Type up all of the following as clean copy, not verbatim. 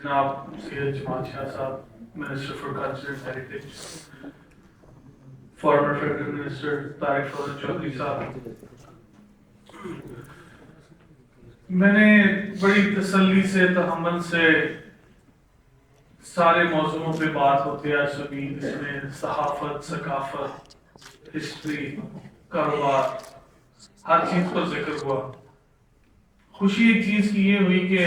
جناب سید Jamal Shah Sahab, minister for culture and heritage, former federal minister Tariq Fazal Chaudhry صاحب, میں نے بڑی تسلی سے, تحمل سے سارے موضوعوں پہ بات ہوتی ہے آج سبھی, اس میں صحافت, ثقافت, ہسٹری, کاروبار, ہر چیز پر ذکر ہوا. خوشی ایک چیز کی یہ ہوئی کہ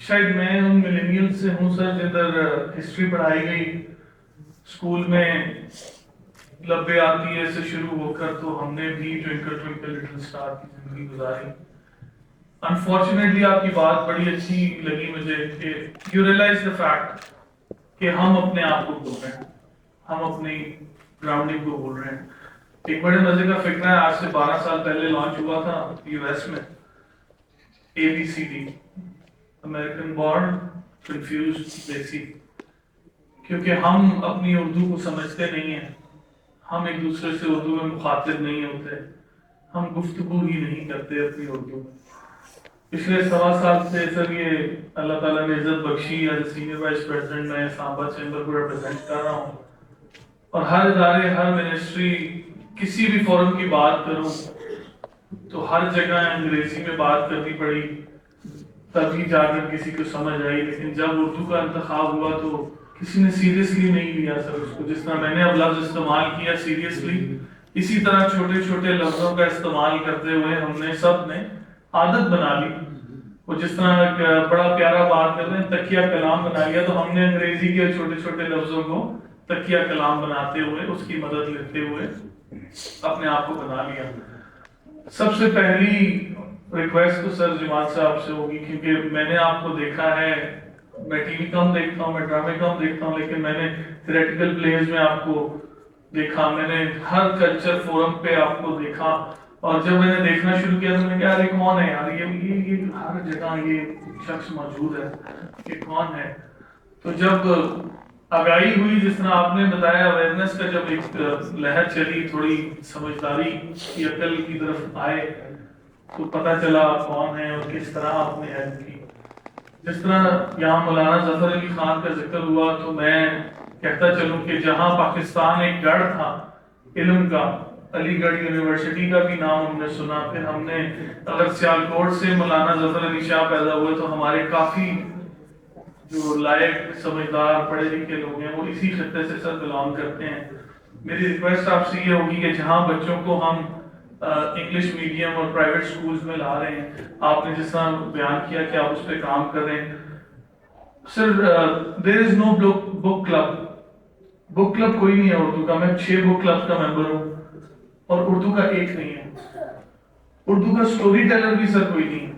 شاید میں ان ملینیل سے ہوں سر جدھر ہسٹری پڑھائی گئی اسکول میں, لبے آتی ہے سے شروع ہو کر, تو ہم نے بھی ٹوئنکل ٹوئنکل لٹل اسٹار کی زندگی گزاری. انفارچونیٹلی آپ کی بات بڑی اچھی لگی مجھے کہ یو ریئلائز دا فیکٹ کہ ہم اپنے آپ کو بھول رہے ہیں, ہم اپنی گراؤنڈنگ کو بھول رہے ہیں. ایک بڑے مزے کا فکر ہے, آج سے 12 سال پہلے لانچ ہوا تھا یو ایس میں ABCD, امریکن بورن کنفیوزڈ دیسی, کیونکہ ہم اپنی اردو کو سمجھتے نہیں ہیں, ہم ایک دوسرے سے اردو میں مخاطب نہیں ہوتے, ہم گفتگو ہی نہیں کرتے اپنی اردو میں. پچھلے 1.25 سال سے سر یہ اللہ تعالیٰ نے عزت بخشی, ایز سینئر وائس پریزیڈنٹ میں اسلام آباد چیمبر کو ریپرزینٹ کر رہا ہوں, اور ہر ادارے, ہر منسٹری, کسی بھی فورم کی بات کروں تو ہر جگہ انگریزی میں بات کرنی پڑی, تبھی جا کر کسی کو سمجھ آئی. لیکن جب اردو کا انتخاب ہوا تو کسی نے سیریسلی نہیں لیا سر اس کو. جس طرح میں نے اب لفظ استعمال کیا سیریسلی, اسی طرح چھوٹے چھوٹے لفظوں کا استعمال کرتے ہوئے ہم نے سب نے عادت بنا لی. وہ جس طرح ایک بڑا پیارا بات کرتے ہیں تکیہ کلام بنا لیا, تو ہم نے انگریزی کے چھوٹے چھوٹے لفظوں کو تکیہ کلام بناتے ہوئے, اس کی مدد لیتے ہوئے اپنے آپ کو بنا لیا. سب سے پہلی ریکویسٹ تو سر جمال صاحب سے ہوگی, کیونکہ میں نے آپ کو دیکھا ہے, میں ٹی وی کم دیکھتا ہوں, میں ڈرامے کم دیکھتا ہوں, لیکن میں نے تھیریٹیکل پلیز میں آپ کو دیکھا, میں نے ہر کلچر فورم پہ آپ کو دیکھا. اور جب میں نے دیکھنا شروع کیا تو میں نے کہا یہ کون ہے یار, یہ ہر جگہ یہ شخص موجود ہے, یہ کون ہے. تو جب آگاہی ہوئی, جس طرح آپ نے بتایا, اویئرنیس کا جب ایک لہر چلی, تھوڑی سمجھداری کی عقل کی طرف آئے, تو پتہ چلا کون ہے اور کس طرح آپ نے ہیلپ کی. جس طرح یہاں مولانا ظفر علی خان کا ذکر ہوا, تو میں کہتا چلوں کہ جہاں پاکستان ایک گڑھ تھا علم کا, علی گڑھ یونیورسٹی کا بھی نام ہم نے سنا. پھر ہم نے اگر سیالکوٹ سے مولانا ظفر علی شاہ پیدا ہوئے, تو ہمارے کافی جو لائق, سمجھدار, پڑھے لکھے لوگ ہیں وہ اسی خطے سے سر بلانگ کرتے ہیں. میری ریکویسٹ آپ سے یہ ہوگی کہ جہاں بچوں کو ہم انگلش میڈیم اور پرائیویٹ سکولز میں لا رہے ہیں, آپ نے جس طرح بیان کیا کہ آپ اس پہ کام کر رہے ہیں سر, دیر از نو بک کلب. بک کلب کوئی نہیں ہے اردو کا. میں 6 بک کلب کا ممبر ہوں اور اردو کا ایک نہیں ہے. اردو کا سٹوری ٹیلر بھی سر کوئی نہیں ہے.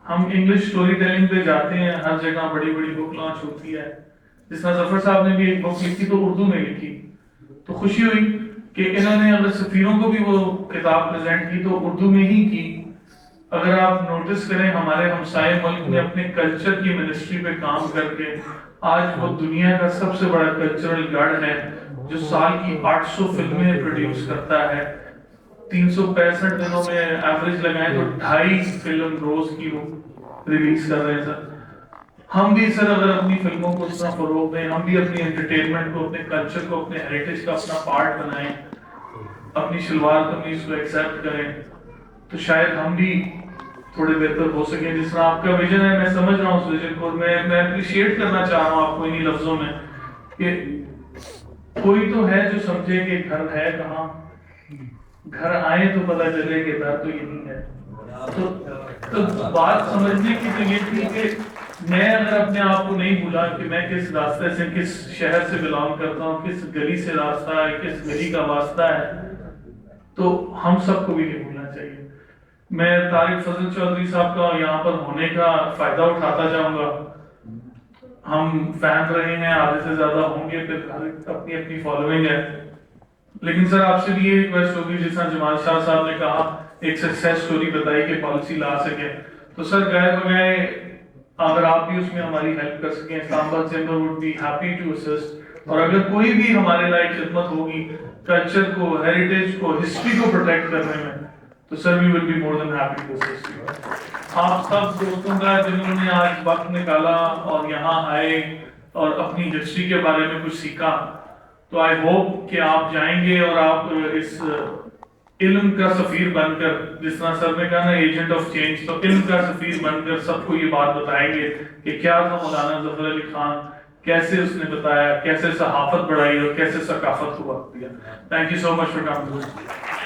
ہم انگلش سٹوری ٹیلنگ پہ جاتے ہیں, ہر جگہ بڑی بڑی بک لانچ ہوتی ہے. جس طرح ظفر صاحب نے بھی ایک بک لکھی تو اردو میں لکھی, تو خوشی ہوئی کہ انہوں نے اگر سفیروں کو بھی وہ کتاب پریزنٹ کی تو اردو میں ہی کی. اگر آپ نوٹس کریں, ہمارے ہمسائے ملک نے اپنے کلچر کی منسٹری پہ کام کر کے آج وہ دنیا کا سب سے بڑا کلچرل گڑھ ہے, جو سال کی 800 فلمیں پروڈیوس کرتا ہے. 365 دنوں میں ایوریج لگائیں تو 2.5 فلم روز کی وہ ریلیز کر رہے ہیں سر. ہم بھی سر اگر اپنی فلموں کو اس طرح فروغ دیں, ہم بھی اپنی انٹرٹینمنٹ کو, اپنے کلچر کو, اپنے ہیریٹیج کا اپنا پارٹ بنائیں, اپنی شلوار قمیض کو ایکسیپٹ کریں, تو شاید ہم بھی تھوڑے بہتر ہو سکیں. جس طرح آپ کا ویژن ہے, میں سمجھ رہا ہوں اس ویژن کو, میں اپریشیٹ کرنا چاہ رہا ہوں آپ کو انہی لفظوں میں کہ کوئی تو ہے جو سمجھے کہ گھر ہے کہاں, گھر آئے تو پتہ چلے کہ گھر تو یہی ہے. تو بات سمجھنے کی تو یہ تھی کہ میں اگر اپنے آپ کو نہیں بھولا کہ میں کس راستے سے, کس شہر سے بلانگ کرتا ہوں, کس گلی سے راستہ ہے, کس گلی کا واسطہ ہے, تو ہم سب کو بھی نہیں بھولنا چاہیے. میں طارق فضل چودھری صاحب کا یہاں پر ہونے کا فائدہ اٹھاتا جاؤں گا. ہم فین رہے ہیں, آدھے سے زیادہ ہوں گے, پھر اپنی اپنی فالوئنگ ہے. لیکن سر آپ سے بھی یہ ریکویسٹ ہوگی, جس طرح جمال شاہ صاحب نے کہا ایک سکسیس سٹوری بتائی کہ پالیسی لا سکے, تو سر گئے بگئے اگر آپ بھی اس میں ہماری ہیلپ کر سکیں, Islamabad chamber would be happy to assist. اور اگر کوئی بھی ہمارے لائق خدمت ہوگی کلچر کو, ہیریٹیج کو, ہسٹری کو پروٹیکٹ کرنے میں, تو sir we will be more than happy to assist. آپ سب دوستوں کا جنہوں نے آج وقت نکالا اور یہاں آئے اور اپنی ہسٹری کے بارے میں کچھ سیکھا، تو آئی ہوپ کہ آپ جائیں گے اور آپ اس علم کا سفیر بن کر، جس طرح سر نے کہا نا ایجنٹ آف چینج، تو علم کا سفیر بن کر سب کو یہ بات بتائیں گے کہ کیا تھا مولانا ظفر علی خان، کیسے اس نے بتایا، کیسے صحافت بڑھائی اور کیسے ثقافت کو وقت دیا۔ Thank you so much for coming.